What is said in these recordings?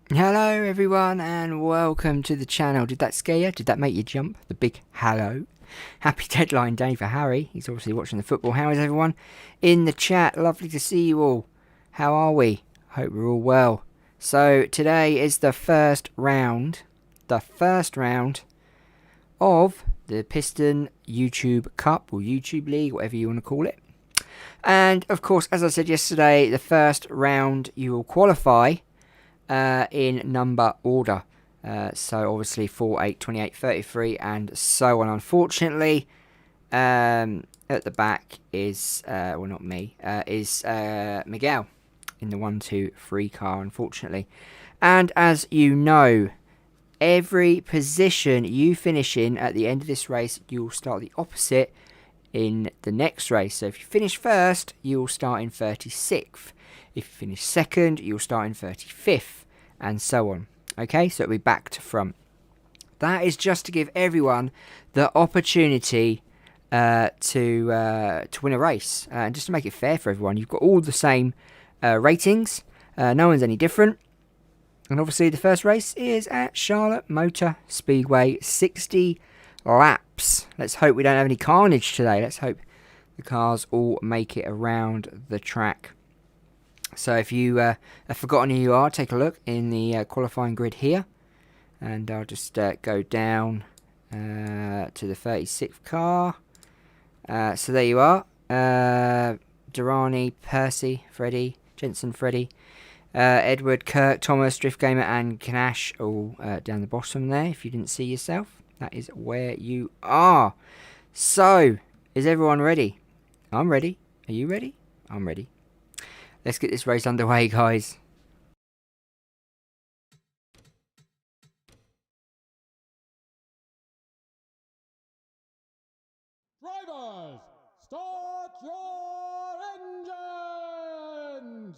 Hello everyone and welcome to the channel. Did that scare you? Did that make you jump? The big hello. Happy deadline day for Harry. He's obviously watching the football. How is everyone in the chat? Lovely to see you all. How are we? Hope we're all well. So today is the first round. The first round of the Piston YouTube Cup or YouTube League, whatever you want to call it. And of course, as I said yesterday, the first round you will qualify in number order. So obviously 4, 8, 28, 33 and so on. Unfortunately, at the back is, well not me, is Miguel in the 1, 2, 3 car, unfortunately. And as you know, every position you finish in at the end of this race, you will start the opposite in the next race. So if you finish first, you will start in 36th. If you finish second, you'll start in 35th, and so on. Okay, so it'll be back to front. That is just to give everyone the opportunity to win a race, and just to make it fair for everyone. You've got all the same ratings. No one's any different. And obviously, the first race is at Charlotte Motor Speedway, 60 laps. Let's hope we don't have any carnage today. Let's hope the cars all make it around the track. So if you have forgotten who you are, take a look in the qualifying grid here. And I'll just go down to the 36th car. So there you are. Durrani, Percy, Freddie, Jensen, Freddie, Edward, Kirk, Thomas, Drift Gamer and Kanash all down the bottom there. If you didn't see yourself, that is where you are. So, is everyone ready? I'm ready. Are you ready? I'm ready. Let's get this race underway, guys. Drivers, start your engines!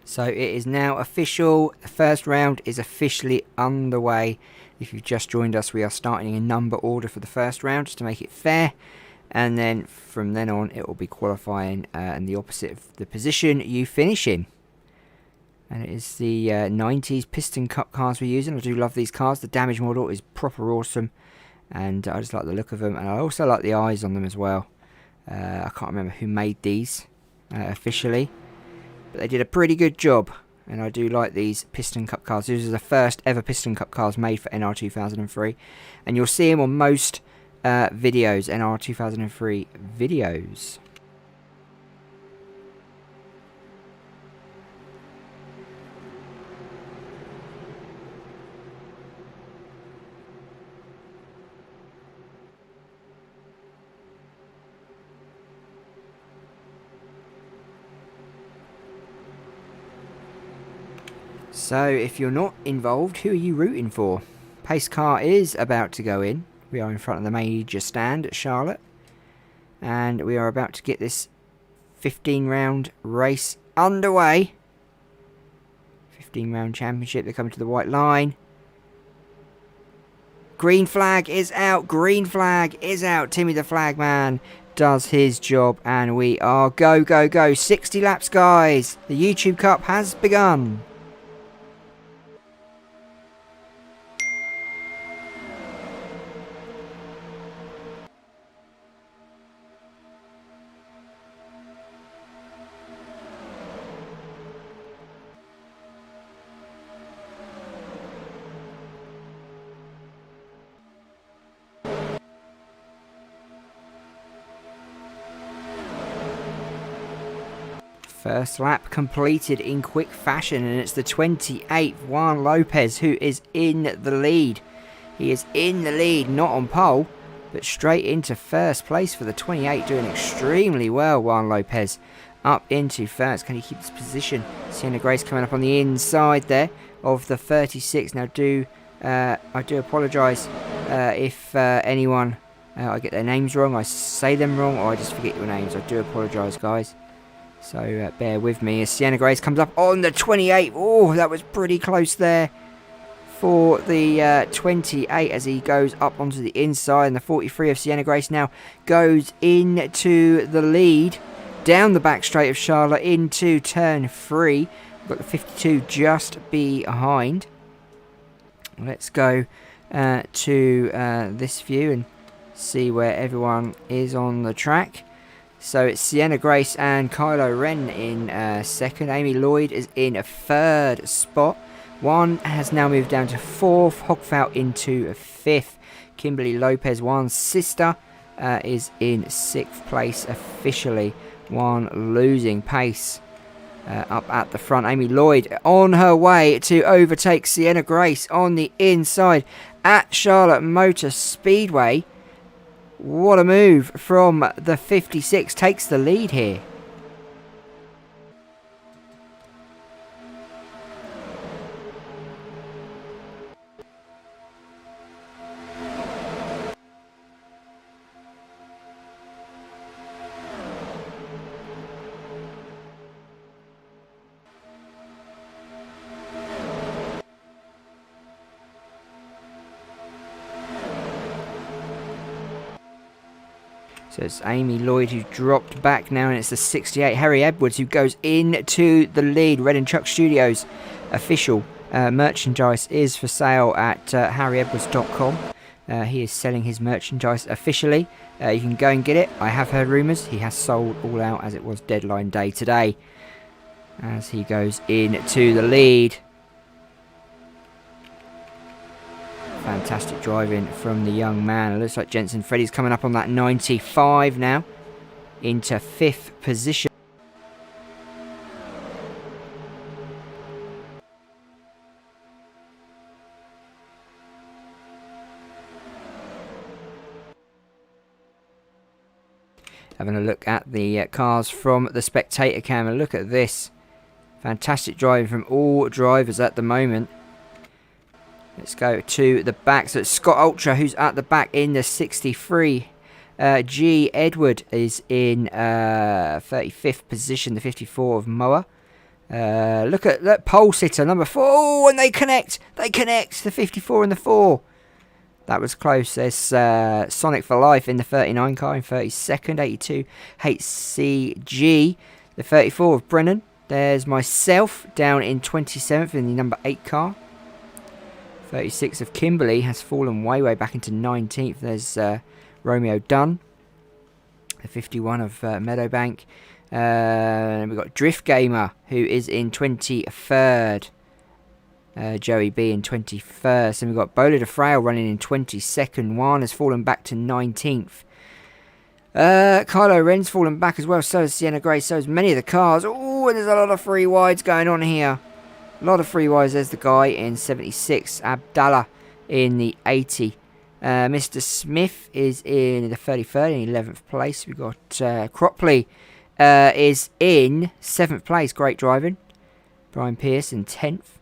So it is now official. The first round is officially underway. If you've just joined us, we are starting in number order for the first round, just to make it fair. And then from then on, it will be qualifying in the opposite of the position you finish in. And it is the 90s Piston Cup cars we're using. I do love these cars. The damage model is proper awesome. And I just like the look of them. And I also like the eyes on them as well. I can't remember who made these officially. But they did a pretty good job. And I do like these Piston Cup cars. These are the first ever Piston Cup cars made for NR 2003. And you'll see them on most videos, NR 2003 videos. So, if you're not involved, who are you rooting for? Pace car is about to go in. We are in front of the major stand at Charlotte. And we are about to get this 15-round race underway. 15-round championship. They're coming to the white line. Green flag is out. Green flag is out. Timmy the Flagman does his job. And we are go, go, go. 60 laps, guys. The YouTube Cup has begun. First lap completed in quick fashion, and it's the 28th Juan Lopez who is in the lead. He is in the lead, not on pole, but straight into first place for the 28, doing extremely well. Juan Lopez up into first. Can he keep this position? Sienna Grace coming up on the inside there of the 36. Now, I do apologise if anyone I get their names wrong, I say them wrong, or I just forget your names. I do apologise, guys. So bear with me as Sienna Grace comes up on the 28. Oh, that was pretty close there for the 28 as he goes up onto the inside, and the 43 of Sienna Grace now goes into the lead down the back straight of Charlotte into turn 3. We've got the 52 just behind. Let's go to this view and see where everyone is on the track. So it's Sienna Grace and Kylo Ren in second. Amy Lloyd is in a third spot. One has now moved down to fourth. Hogfout into fifth. Kimberly Lopez, one's sister, is in sixth place officially. One losing pace up at the front. Amy Lloyd on her way to overtake Sienna Grace on the inside at Charlotte Motor Speedway. What a move from the 56. Takes the lead here. So it's Amy Lloyd who dropped back now, and it's the 68, Harry Edwards, who goes into the lead. Red and Chuck Studios official merchandise is for sale at harryedwards.com. He is selling his merchandise officially. You can go and get it. I have heard rumours he has sold all out, as it was deadline day today, as he goes into the lead. Fantastic driving from the young man. It looks like Jensen Freddy's coming up on that 95 now, into 5th position. Having a look at the cars from the spectator camera. Look at this. Fantastic driving from all drivers at the moment. Let's go to the back. So it's Scott Ultra who's at the back in the 63. G. Edward is in 35th position, the 54 of Moa. Look at that pole sitter, number 4. Oh, and they connect. They connect, the 54 and the 4. That was close. There's Sonic for Life in the 39 car in 32nd. 82 HCG, the 34 of Brennan. There's myself down in 27th in the number 8 car. 36 of Kimberly has fallen way back into 19th. There's Romeo Dunn, the 51 of Meadowbank. We've got Drift Gamer, who is in 23rd. Joey B in 21st. And we've got Bowler de Frail running in 22nd. One has fallen back to 19th. Kylo Ren's fallen back as well. So has Sienna Grace. So has many of the cars. Oh, and there's a lot of free wides going on here. A lot of free wides. There's the guy in 76. Abdallah in the 80. Mr. Smith is in the 33rd in 11th place. We've got Cropley is in 7th place. Great driving. Brian Pierce in 10th.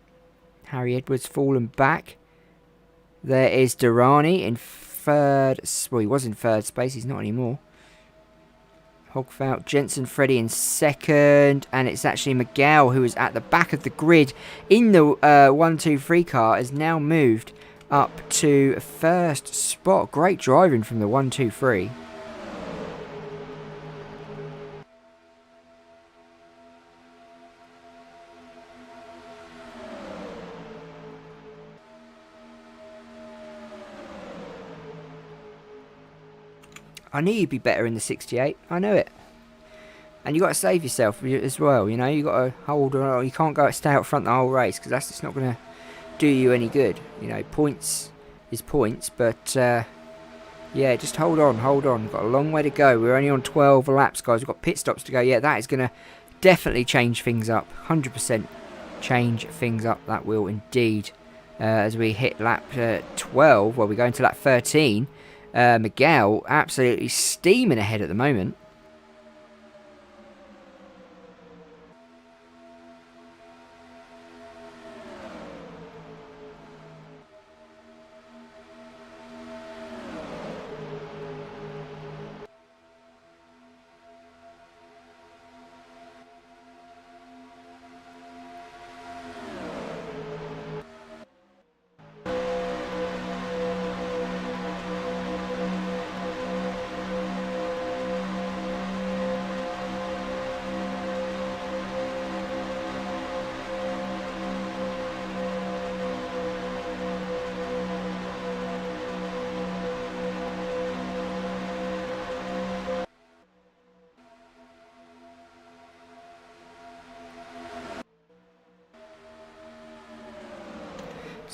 Harry Edwards fallen back. There is Durrani in 3rd. Well, he was in 3rd space. He's not anymore. Hogfout, Jensen Freddy in 2nd, and it's actually Miguel who is at the back of the grid in the 1-2-3 car, has now moved up to 1st spot. Great driving from the 1-2-3. I knew you'd be better in the 68. I know it. And you got to save yourself as well. You know, you got to hold on. You can't go stay out front the whole race, because that's just not going to do you any good. You know, points is points, but yeah, just hold on. We've got a long way to go. We're only on 12 laps, guys. We've got pit stops to go. Yeah, that is going to definitely change things up. 100% change things up. That will indeed. As we hit lap 12, well, we're going to lap 13. Miguel absolutely steaming ahead at the moment.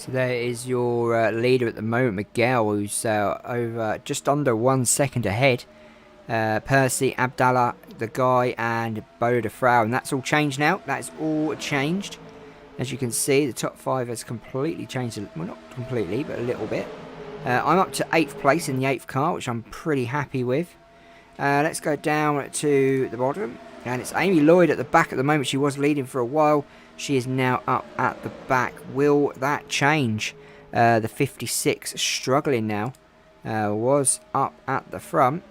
So there is your leader at the moment, Miguel, who's over just under 1 second ahead. Percy, Abdallah, the guy, and Bodo de Frau, and that's all changed now. That is all changed. As you can see, the top 5 has completely changed. Well, not completely, but a little bit. I'm up to 8th place in the 8th car, which I'm pretty happy with. Let's go down to the bottom. And it's Amy Lloyd at the back at the moment. She was leading for a while. She is now up at the back. Will that change? The 56 struggling now. Was up at the front.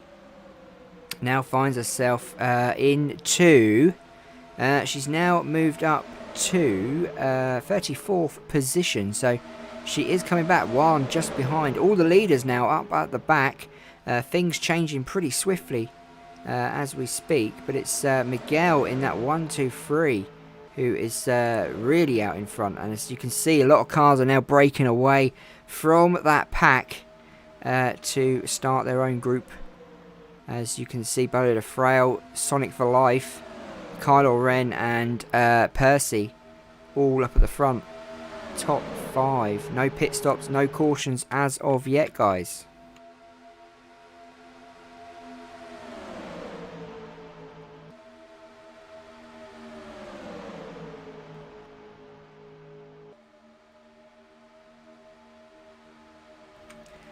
Now finds herself into... she's now moved up to 34th position. So she is coming back. One just behind. All the leaders now up at the back. Things changing pretty swiftly as we speak. But it's Miguel in that 1, 2, 3 who is really out in front. And as you can see, a lot of cars are now breaking away from that pack to start their own group. As you can see, Bodo de Frau, Sonic for Life, Kylo Ren and Percy all up at the front. Top 5. No pit stops, no cautions as of yet, guys.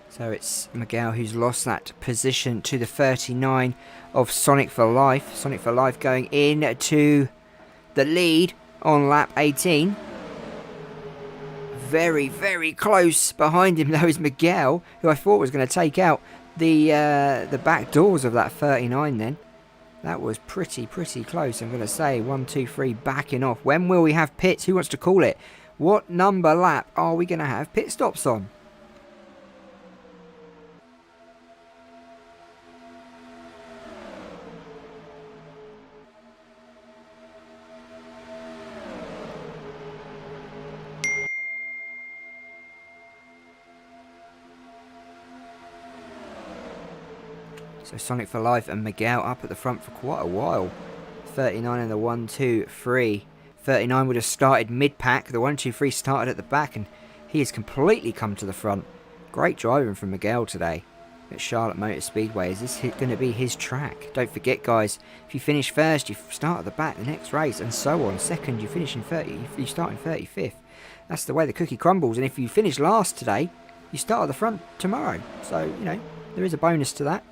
So it's Miguel who's lost that position to the 39 of Sonic for Life. Sonic for Life going in to the lead on lap 18. Very, very close behind him though is Miguel, who I thought was going to take out the back doors of that 39 then. That was pretty close, I'm going to say. 1, 2, 3 backing off. When will we have pits? Who wants to call it? What number lap are we going to have pit stops on? So Sonic for Life and Miguel up at the front for quite a while. 39 in the 1, 2, 3. 39 would have started mid-pack. The 1, 2, 3 started at the back and he has completely come to the front. Great driving from Miguel today at Charlotte Motor Speedway. Is this going to be his track? Don't forget, guys, if you finish first, you start at the back the next race and so on. Second, you finish in 30. You start in 35th. That's the way the cookie crumbles. And if you finish last today, you start at the front tomorrow. So, you know, there is a bonus to that.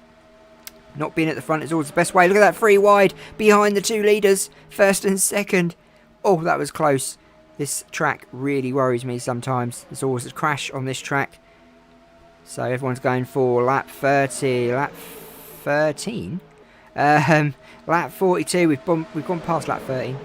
Not being at the front is always the best way. Look at that 3 wide behind the 2 leaders. First and second. Oh, that was close. This track really worries me sometimes. There's always a crash on this track. So everyone's going for lap 30. Lap 13? Lap 42. We've gone past lap 13.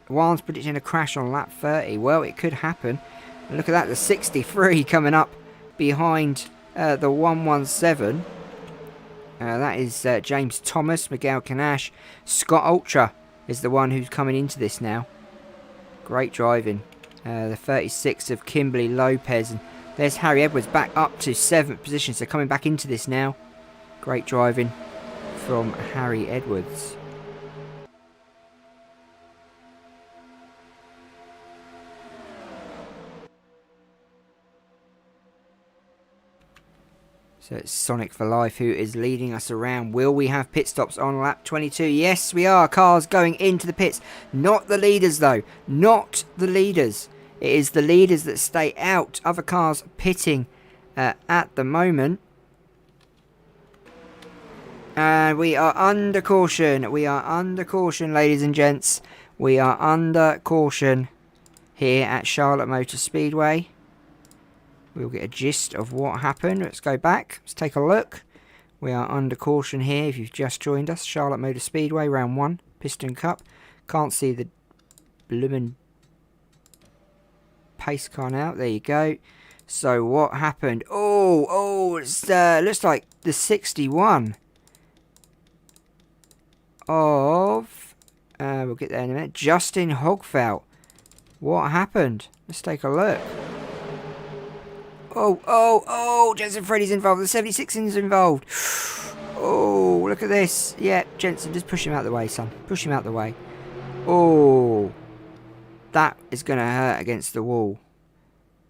Juan's predicting a crash on lap 30. Well, it could happen. And look at that. The 63 coming up behind... the 117, that is James Thomas, Miguel Canache. Scott Ultra is the one who's coming into this now. Great driving. The 36 of Kimberly Lopez. And there's Harry Edwards back up to 7th position. So coming back into this now. Great driving from Harry Edwards. So it's Sonic for Life who is leading us around. Will we have pit stops on lap 22? Yes, we are. Cars going into the pits. Not the leaders, though. Not the leaders. It is the leaders that stay out. Other cars pitting at the moment. And we are under caution. We are under caution, ladies and gents. We are under caution here at Charlotte Motor Speedway. We'll get a gist of what happened. Let's go back. Let's take a look. We are under caution here. If you've just joined us, Charlotte Motor Speedway, round 1, Piston Cup. Can't see the bloomin' pace car now. There you go. So what happened? Oh, it's looks like the 61 of we'll get there in a minute. Justin Hogfelt. What happened? Let's take a look. Oh, Jensen Freddy's involved. The 76 is involved. Oh, look at this. Yeah, Jensen, just push him out the way, son. Push him out the way. Oh. That is going to hurt against the wall.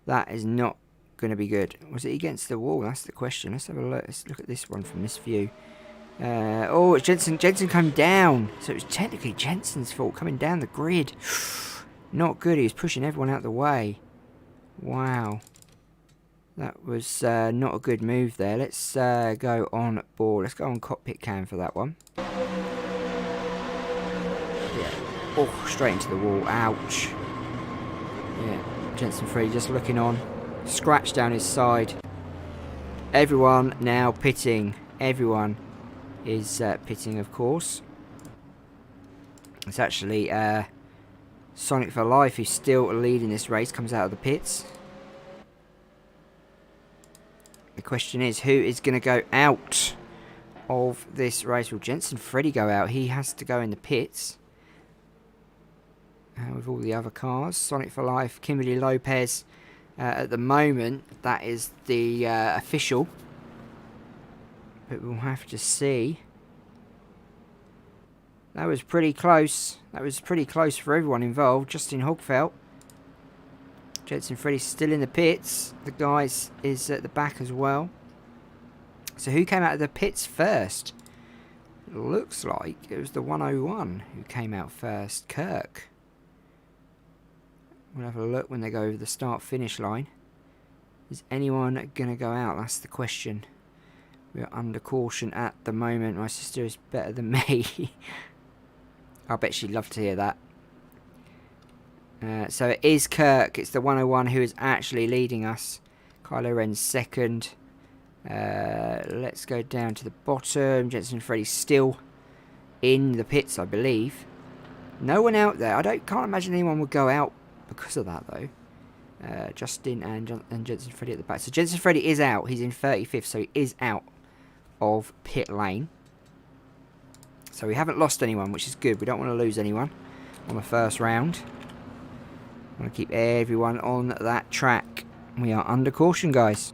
That is not going to be good. Was it against the wall? That's the question. Let's have a look. Let's look at this one from this view. Oh, it's Jensen. Jensen come down. So it was technically Jensen's fault coming down the grid. Not good. He was pushing everyone out the way. Wow. That was not a good move there. Let's go on board. Let's go on cockpit cam for that one. Yeah. Oh, straight into the wall. Ouch. Yeah. Jensen Freddy just looking on. Scratch down his side. Everyone now pitting. Everyone is pitting, of course. It's actually Sonic for Life who's still leading this race. Comes out of the pits. The question is, who is going to go out of this race? Will Jensen Freddy go out? He has to go in the pits. With all the other cars. Sonic for Life, Kimberly Lopez. At the moment, that is the official. But we'll have to see. That was pretty close. That was pretty close for everyone involved. Justin Hogfeld. Jensen Freddy's still in the pits. The guys is at the back as well. So who came out of the pits first? It looks like it was the 101 who came out first. Kirk. We'll have a look when they go over the start-finish line. Is anyone going to go out? That's the question. We're under caution at the moment. My sister is better than me. I bet she'd love to hear that. So it is Kirk. It's the 101 who is actually leading us. Kylo Ren's second. Let's go down to the bottom. Jensen Freddy's still in the pits, I believe. No one out there. Can't imagine anyone would go out because of that, though. Justin and Jensen Freddy at the back. So Jensen Freddy is out. He's in 35th, so he is out of pit lane. So we haven't lost anyone, which is good. We don't want to lose anyone on the first round. I want to keep everyone on that track. We are under caution, guys.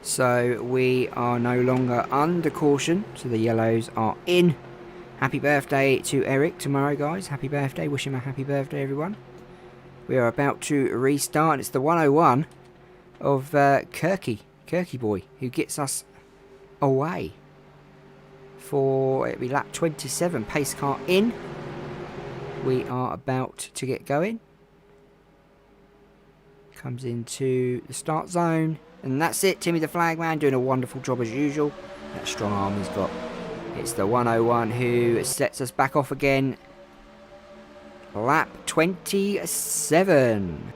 So we are no longer under caution. So the yellows are in. Happy birthday to Eric tomorrow, guys. Happy birthday. Wish him a happy birthday, everyone. We are about to restart. It's the 101 of Kirky Boy, who gets us away for, it'll be lap 27. Pace car in. We are about to get going. Comes into the start zone. And that's it. Timmy the Flagman doing a wonderful job as usual. That strong arm he's got. It's the 101 who sets us back off again. Lap 27.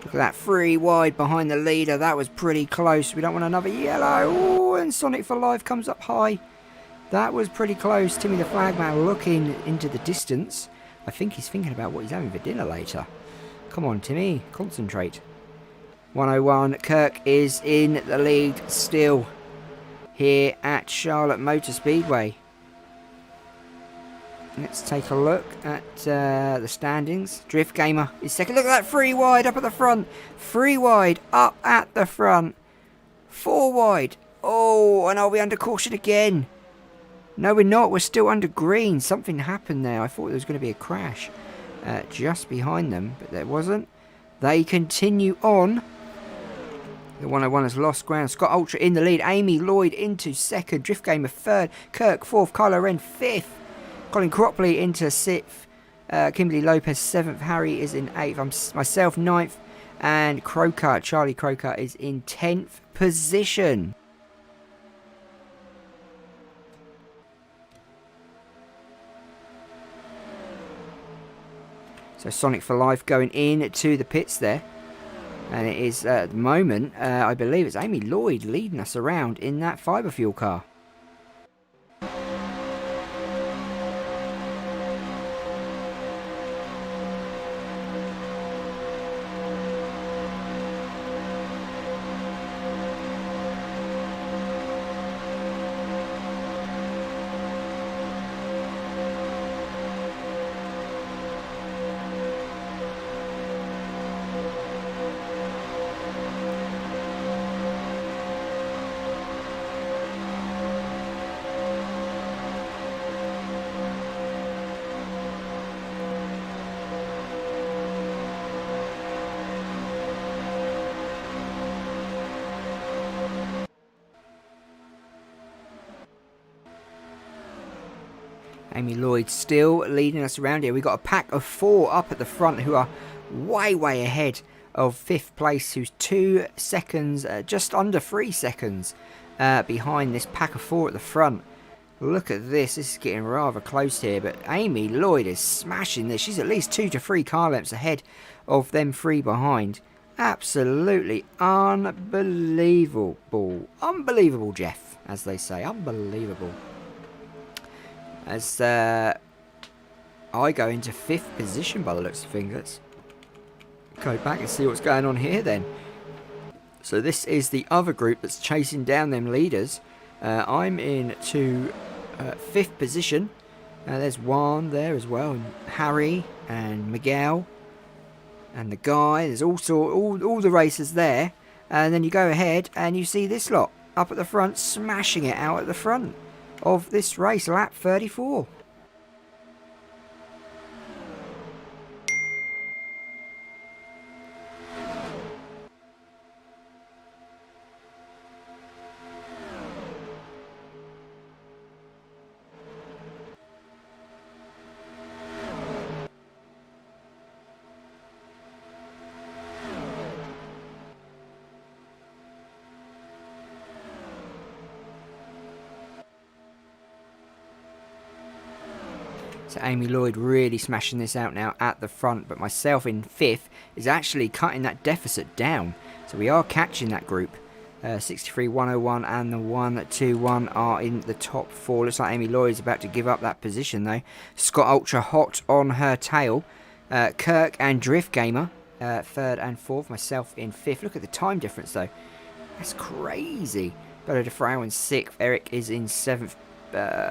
Look at that, 3 wide behind the leader. That was pretty close. We don't want another yellow. Oh, and Sonic for Life comes up high. That was pretty close. Timmy the Flagman looking into the distance. I think he's thinking about what he's having for dinner later. Come on, Timmy, concentrate. 101, Kirk is in the lead still here at Charlotte Motor Speedway. Let's take a look at the standings. Drift Gamer is second. Look at that, 3 wide up at the front. 3 wide up at the front. 4 wide. Oh, and are we under caution again? No, we're not. We're still under green. Something happened there. I thought there was going to be a crash just behind them, but there wasn't. They continue on. The 101 has lost ground. Scott Ultra in the lead. Amy Lloyd into second. Drift Gamer third. Kirk fourth. Kylo Ren fifth. Colin Cropley into 6th, Kimberly Lopez 7th, Harry is in 8th, I'm myself 9th, and Croker, Charlie Croker is in 10th position. So Sonic for Life going in to the pits there, and it is at the moment, I believe it's Amy Lloyd leading us around in that fibre fuel car. Amy Lloyd still leading us around here. We've got a pack of 4 up at the front who are way ahead of 5th place, who's 2 seconds, just under 3 seconds behind this pack of 4 at the front. Look at this. This is getting rather close here, but Amy Lloyd is smashing this. She's at least 2 to 3 car lengths ahead of them 3 behind. Absolutely unbelievable. Unbelievable, Jeff, as they say. Unbelievable. As I go into 5th position by the looks of things. Go back and see what's going on here then. So this is the other group that's chasing down them leaders. I'm in to 5th position. There's one there as well, and Harry and Miguel and the guy. There's also all the racers there. And then you go ahead and you see this lot up at the front, smashing it out at the front of this race, lap 34. So Amy Lloyd really smashing this out now at the front, but myself in 5th is actually cutting that deficit down. So we are catching that group. 63, 101 and the 121 are in the top 4. Looks like Amy Lloyd is about to give up that position though. Scott Ultra hot on her tail. Kirk and Drift Gamer 3rd and 4th. Myself in 5th. Look at the time difference though. That's crazy. Bella DeFrau in 6th. Eric is in 7th.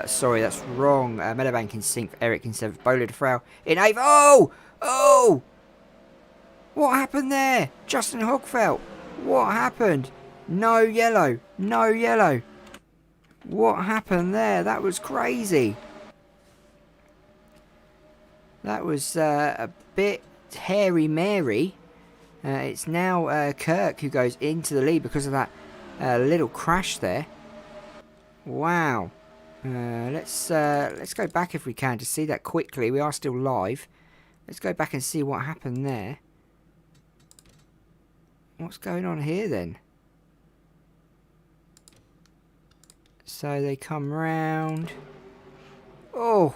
Sorry, that's wrong. Meadowbank in 6th, Eric in 7th, Bowler DeFrau in 8th. Oh! Oh! What happened there? Justin Hogfelt. What happened? No yellow. No yellow. What happened there? That was crazy. That was a bit hairy-mary. It's now Kirk who goes into the lead because of that little crash there. Wow. Let's go back if we can to see that quickly. We are still live. Let's go back and see what happened there. What's going on here then? So they come round. Oh!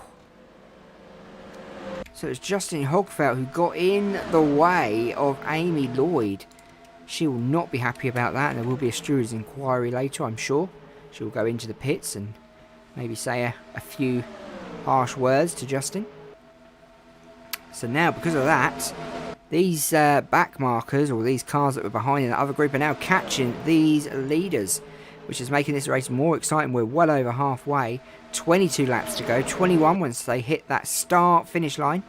So it's Justin Hogfeld who got in the way of Amy Lloyd. She will not be happy about that, and there will be a steward's inquiry later, I'm sure. She will go into the pits and maybe say a few harsh words to Justin. So now, because of that, these back markers, or these cars that were behind in the other group, are now catching these leaders, which is making this race more exciting. We're well over halfway. 22 laps to go. 21 once they hit that start-finish line.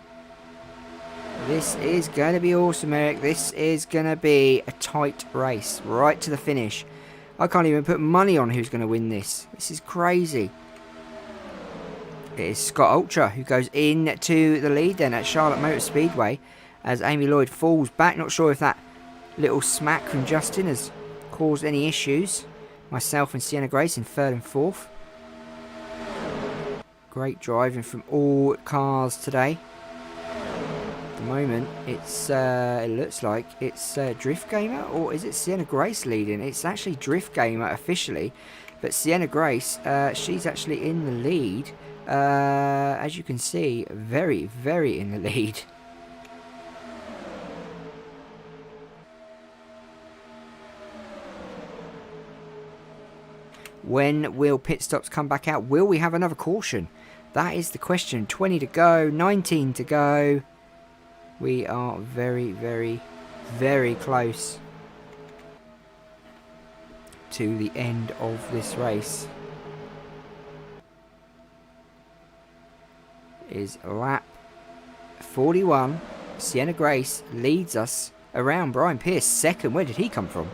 This is going to be awesome, Eric. This is going to be a tight race, right to the finish. I can't even put money on who's going to win this. This is crazy. It is Scott Ultra who goes into the lead then at Charlotte Motor Speedway as Amy Lloyd falls back. Not sure if that little smack from Justin has caused any issues. Myself and Sienna Grace in 3rd and 4th. Great driving from all cars today. At the moment, it's it looks like it's Drift Gamer, or is it Sienna Grace leading? It's actually Drift Gamer officially, but Sienna Grace, she's actually in the lead. As you can see, very, very in the lead. When will pit stops come back out? Will we have another caution? That is the question. 20 to go, 19 to go. We are very, very, very close to the end of this race. Is lap 41. Sienna Grace leads us around. Brian Pierce second. Where did he come from?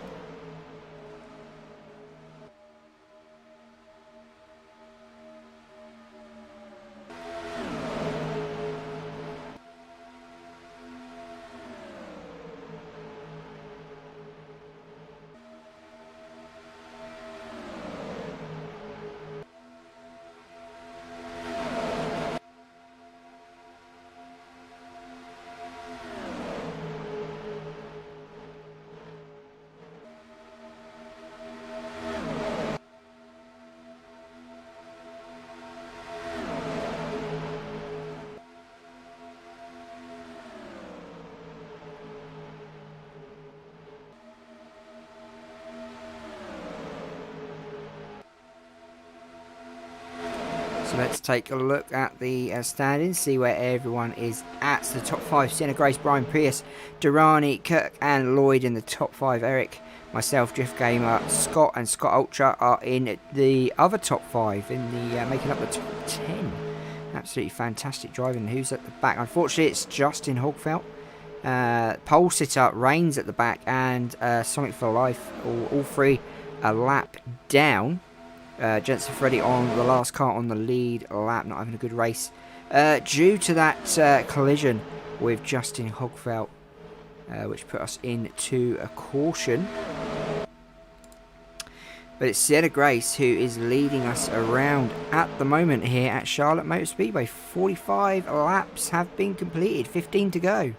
So let's take a look at the standings, see where everyone is at. So the top 5, Sienna Grace, Brian Pierce, Durrani, Kirk and Lloyd in the top 5. Eric, myself, Drift Gamer, Scott and Scott Ultra are in the other top 5, in the making up the top 10. Absolutely fantastic driving. Who's at the back? Unfortunately, it's Justin Hogfeld. Pole Sitter, Reigns at the back, and Sonic for Life, all three a lap down. Jensen Freddy on the last car on the lead lap, not having a good race due to that collision with Justin Hogfeld, which put us into a caution. But it's Sienna Grace who is leading us around at the moment here at Charlotte Motor Speedway. 45 laps have been completed, 15 to go.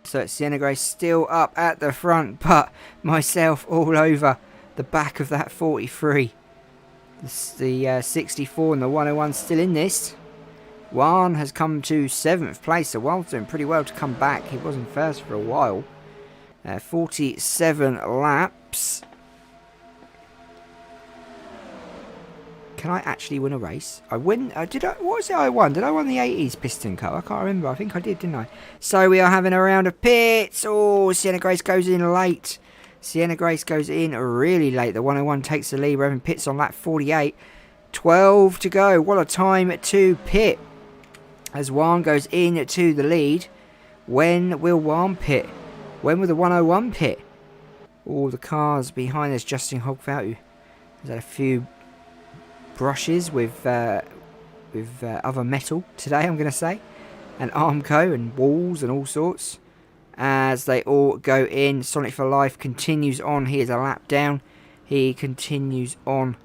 So it's Sienna Grace still up at the front, but myself all over the back of that 43. The 64 and the 101 still in this. Juan has come to 7th place, so Juan's doing pretty well to come back. He was in first for a while. 47 laps. Can I actually win a race? I win. What was it I won? Did I win the 80s Piston Cup? I can't remember. I think I did, didn't I? So we are having a round of pits. Oh, Sienna Grace goes in late. Sienna Grace goes in really late. The 101 takes the lead. We're having pits on lap 48. 12 to go. What a time to pit. as Juan goes in to the lead. When will Juan pit? When will the 101 pit? All the cars behind us. Justin Hogfeld has had a few brushes with other metal today, I'm going to say. And Armco and walls and all sorts. As they all go in. Sonic for Life continues on. He is a lap down. He continues on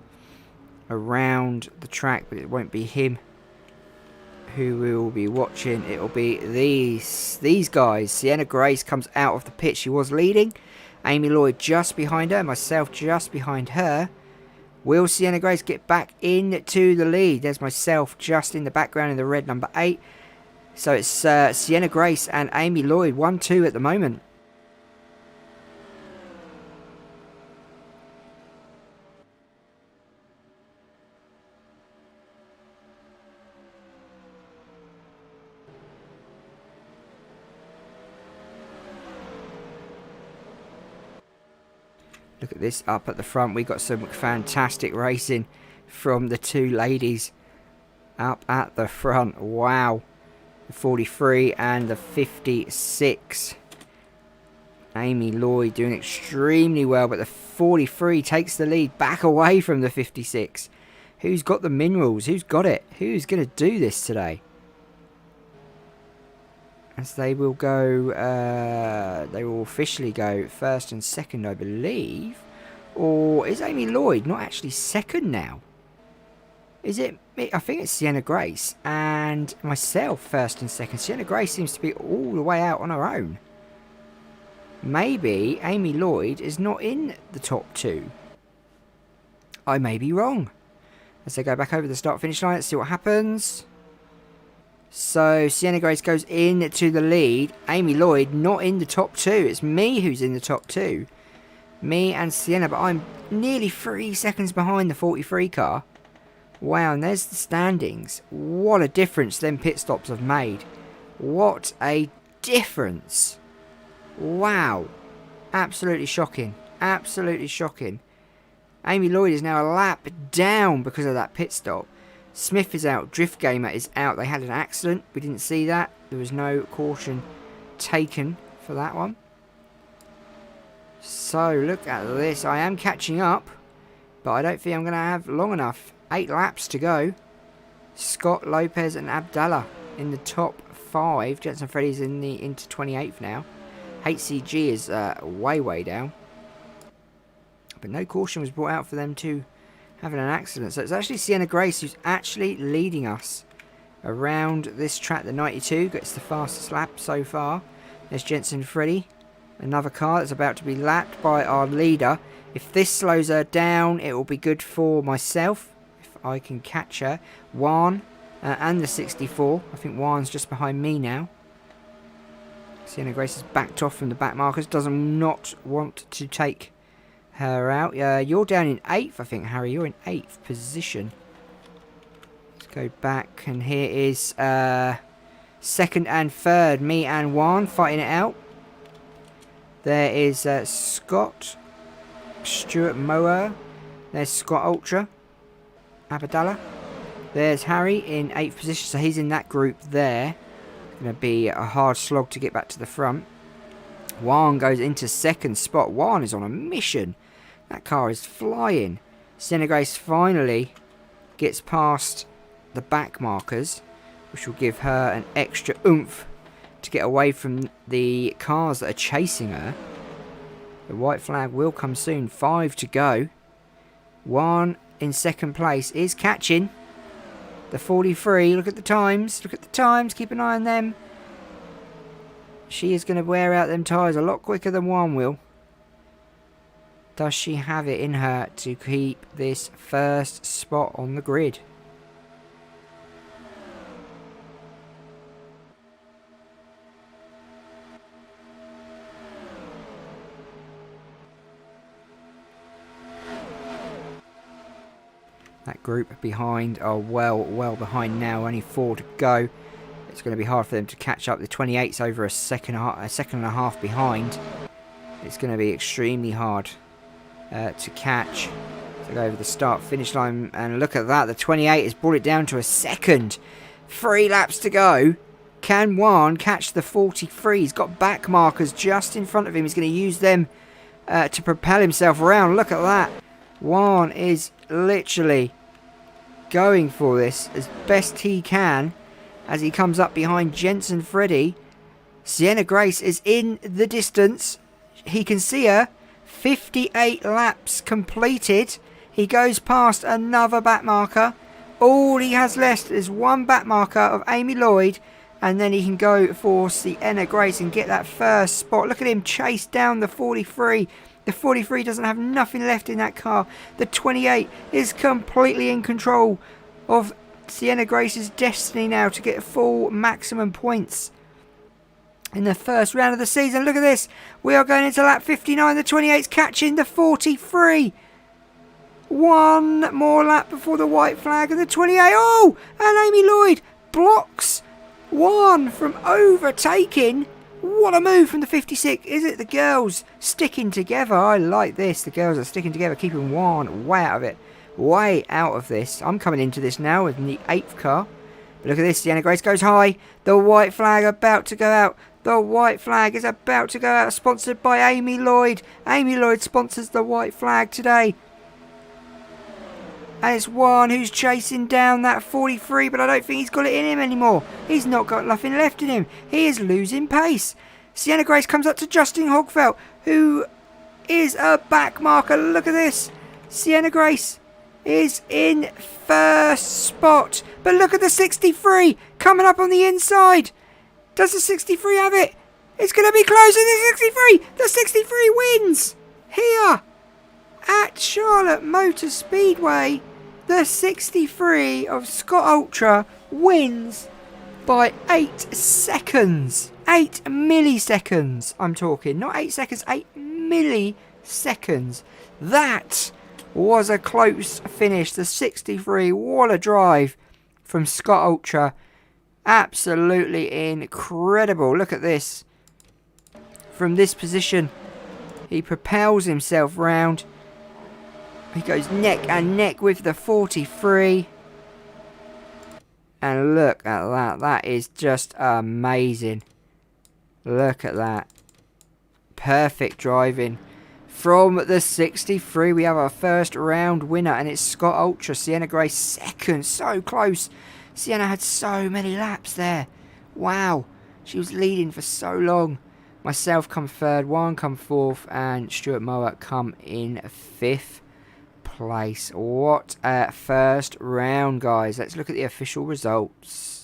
around the track, but it won't be him who we will be watching. It will be these guys. Sienna Grace comes out of the pit. She was leading. Amy Lloyd just behind her. Myself just behind her. Will Sienna Grace get back into the lead? There's myself just in the background in the red number 8. So it's Sienna Grace and Amy Lloyd 1-2 at the moment. Look at this up at the front. We got some fantastic racing from the two ladies up at the front. Wow. The 43 and the 56. Amy Lloyd doing extremely well, but the 43 takes the lead back away from the 56. Who's got the minerals? Who's got it? Who's going to do this today? As they will go, they will officially go first and second, I believe. Or is Amy Lloyd not actually second now? Is it? I think it's Sienna Grace and myself first and second. Sienna Grace seems to be all the way out on her own. Maybe Amy Lloyd is not in the top 2. I may be wrong. As they go back over the start-finish line, let's see what happens. So, Sienna Grace goes in to the lead. Amy Lloyd not in the top 2. It's me who's in the top 2. Me and Sienna, but I'm nearly 3 seconds behind the 43 car. Wow, and there's the standings. What a difference them pit stops have made. What a difference. Wow. Absolutely shocking. Absolutely shocking. Amy Lloyd is now a lap down because of that pit stop. Smith is out. Drift Gamer is out. They had an accident. We didn't see that. There was no caution taken for that one. So, look at this. I am catching up. But I don't think I'm going to have long enough. 8 laps to go. Scott, Lopez and Abdallah in the top 5. Jensen Freddy's into 28th now. HCG is way down. But no caution was brought out for them to having an accident. So it's actually Sienna Grace who's actually leading us around this track. The 92 gets the fastest lap so far. There's Jensen Freddy. Another car that's about to be lapped by our leader. If this slows her down, it will be good for myself. If I can catch her. Juan and the 64. I think Juan's just behind me now. Sienna Grace has backed off from the back markers. Does not want to take her out. You're down in 8th, I think, Harry. You're in 8th position. Let's go back. And here is 2nd and 3rd. Me and Juan fighting it out. There is Scott. Stuart Mower. There's Scott Ultra. Abdallah. There's Harry in 8th position. So he's in that group there. Going to be a hard slog to get back to the front. Juan goes into 2nd spot. Juan is on a mission. That car is flying. Sienna Grace finally gets past the back markers, which will give her an extra oomph to get away from the cars that are chasing her. The white flag will come soon. 5 to go. Juan in 2nd place is catching the 43. Look at the times. Look at the times. Keep an eye on them. She is going to wear out them tyres a lot quicker than Juan will. Does she have it in her to keep this first spot on the grid? That group behind are well behind now. Only 4 to go. It's going to be hard for them to catch up. The 28's over a second and a half behind. It's going to be extremely hard to catch. To go over the start-finish line. And look at that. The 28 has brought it down to a second. 3 laps to go. Can Juan catch the 43? He's got back markers just in front of him. He's going to use them to propel himself around. Look at that. Juan is literally going for this as best he can as he comes up behind Jensen Freddy. Sienna Grace is in the distance. He can see her. 58 laps completed. He goes past another back marker. All he has left is one back marker of Amy Lloyd, and then he can go for Sienna Grace and get that first spot. Look at him chase down the 43. The 43 doesn't have nothing left in that car. The 28 is completely in control of Sienna Grace's destiny now to get full maximum points in the first round of the season. Look at this. We are going into lap 59. The 28's catching the 43. One more lap before the white flag, and the 28. Oh! And Amy Lloyd blocks Juan from overtaking. What a move from the 56. Is it the girls sticking together? I like this. The girls are sticking together, keeping Juan way out of it. Way out of this. I'm coming into this now with the 8th car. But look at this. Sienna Grace goes high. The white flag about to go out. The white flag is about to go out. Sponsored by Amy Lloyd. Amy Lloyd sponsors the white flag today. And it's Juan who's chasing down that 43, but I don't think he's got it in him anymore. He's not got nothing left in him. He is losing pace. Sienna Grace comes up to Justin Hogfeld, who is a back marker. Look at this. Sienna Grace is in first spot. But look at the 63 coming up on the inside. Does the 63 have it? It's going to be close. The 63. The 63 wins here at Charlotte Motor Speedway. The 63 of Scott Ultra wins by 8 seconds. 8 milliseconds, I'm talking. Not 8 seconds, 8 milliseconds. That was a close finish. The 63, what a drive from Scott Ultra. Absolutely incredible. Look at this. From this position, he propels himself round. He goes neck and neck with the 43. And look at that. That is just amazing. Look at that. Perfect driving. From the 63, we have our first round winner. And it's Scott Ultra. Sienna Grace second. So close. Sienna had so many laps there. Wow. She was leading for so long. Myself come third. Juan come fourth. And Stuart Mower come in fifth place. What a first round, guys. Let's look at the official results.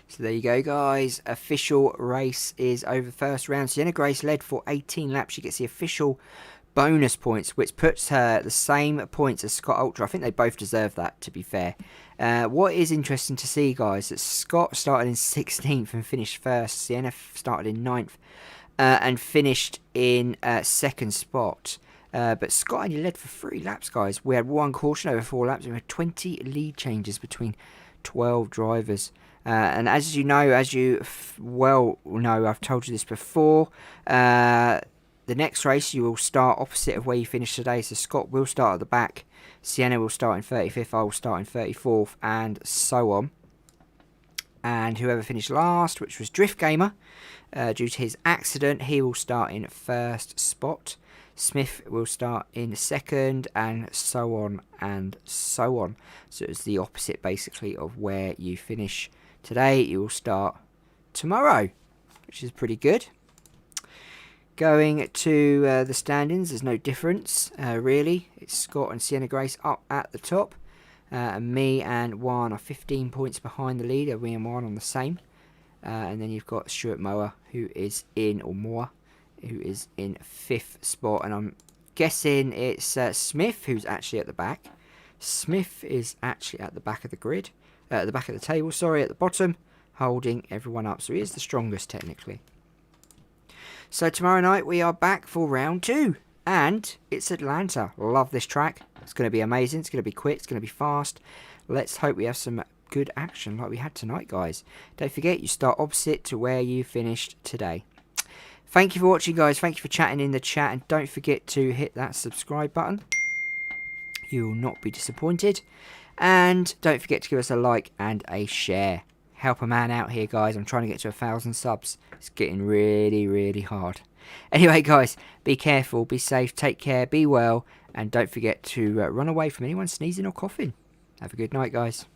So there you go, guys. Official race is over. First round. Sienna Grace led for 18 laps. She gets the official bonus points, which puts her the same points as Scott Ultra. I think they both deserve that, to be fair. What is interesting to see, guys, that Scott started in 16th and finished first. Sienna started in 9th and finished in second spot. But Scott only led for 3 laps, guys. We had 1 caution over 4 laps. We had 20 lead changes between 12 drivers. And as you know, as you well know, I've told you this before, the next race you will start opposite of where you finished today. So Scott will start at the back, Sienna will start in 35th, I will start in 34th, and so on. And whoever finished last, which was Drift Gamer, due to his accident, he will start in first spot. Smith will start in second, and so on and so on. So it's the opposite, basically, of where you finish today. You will start tomorrow, which is pretty good. Going to the standings, there's no difference, really. It's Scott and Sienna Grace up at the top. And me and Juan are 15 points behind the leader. Me and Juan on the same. And then you've got Stuart Mower, who is in, or Moore, who is in 5th spot. And I'm guessing it's Smith, who's actually at the back. Smith is actually at the back of the grid. At the back of the table, sorry, at the bottom, holding everyone up. So he is the strongest, technically. So tomorrow night we are back for round 2. And it's Atlanta. Love this track. It's going to be amazing. It's going to be quick. It's going to be fast. Let's hope we have some good action like we had tonight, guys. Don't forget, you start opposite to where you finished today. Thank you for watching, guys. Thank you for chatting in the chat. And don't forget to hit that subscribe button. You will not be disappointed. And don't forget to give us a like and a share. Help a man out here, guys. I'm trying to get to 1,000 subs. It's getting really, really hard. Anyway, guys, be careful, be safe, take care, be well, and don't forget to run away from anyone sneezing or coughing. Have a good night, guys.